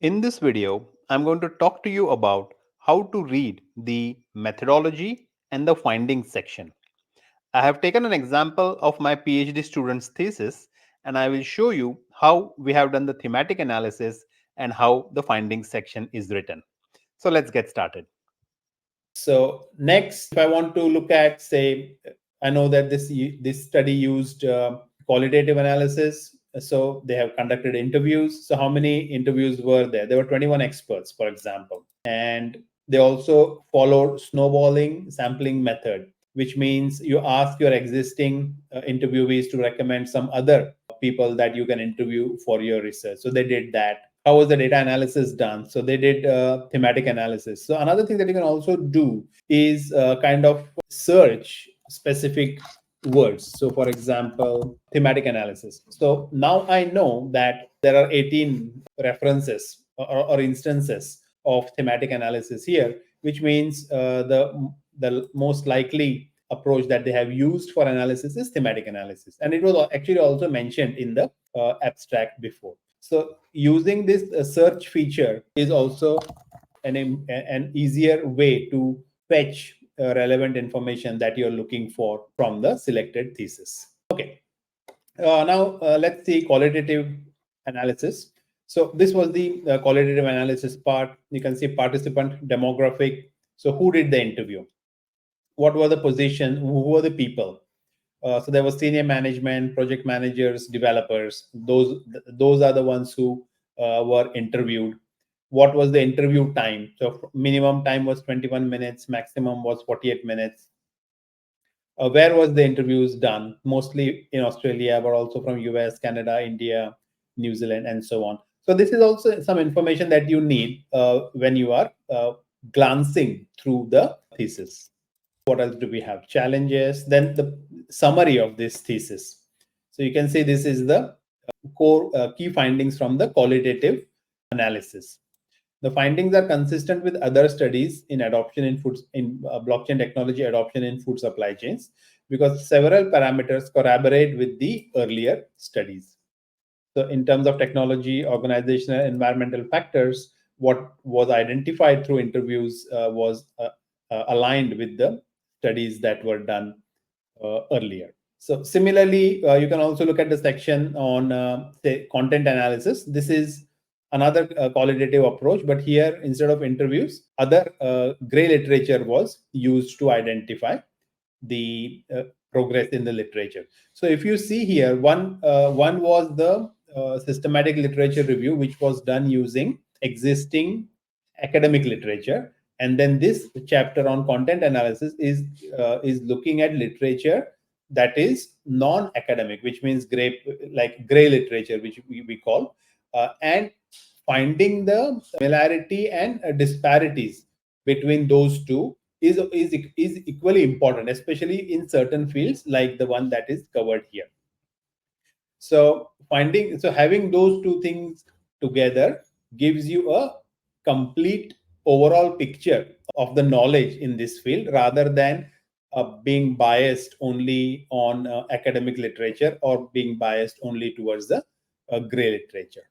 In this video, I'm going to talk to you about how to read the methodology and the findings section. I have taken an example of my PhD student's thesis and I will show you how we have done the thematic analysis and how the findings section is written. So let's get started. So next, if I want to look at, say, I know that this study used qualitative analysis. So they have conducted interviews. So how many interviews were there? There were 21 experts, for example. And they also followed snowballing sampling method, which means you ask your existing interviewees to recommend some other people that you can interview for your research. So they did that. How was the data analysis done? So they did thematic analysis. So another thing that you can also do is kind of search specific words. So for example, thematic analysis. So now I know that there are 18 references or instances of thematic analysis here, which means the most likely approach that they have used for analysis is thematic analysis. And it was actually also mentioned in the abstract before. So using this search feature is also an easier way to fetch relevant information that you're looking for from the selected thesis. Okay, now let's see qualitative analysis. So this was the qualitative analysis part. You can see participant demographic. So who did the interview? What were the position? Who were the people? So there was senior management, project managers, developers. Those are the ones who were interviewed. What was the interview time? So minimum time was 21 minutes, maximum was 48 minutes. Where was the interviews done? Mostly in Australia, but also from US, Canada, India, New Zealand, and so on. So this is also some information that you need when you are glancing through the thesis. What else do we have? Challenges, then the summary of this thesis. So you can see this is the core key findings from the qualitative analysis. The findings are consistent with other studies in adoption in food in blockchain technology adoption in food supply chains because several parameters corroborate with the earlier studies. So in terms of technology, organizational, environmental factors, what was identified through interviews was aligned with the studies that were done earlier. So similarly, you can also look at the section on say content analysis. This is another qualitative approach, but here instead of interviews, other gray literature was used to identify the progress in the literature. So if you see here, one was the systematic literature review, which was done using existing academic literature, and then this chapter on content analysis is looking at literature that is non-academic, which means gray literature, which we call, and finding the similarity and disparities between those two is equally important, especially in certain fields like the one that is covered here. So having those two things together gives you a complete overall picture of the knowledge in this field rather than being biased only on academic literature or being biased only towards the gray literature.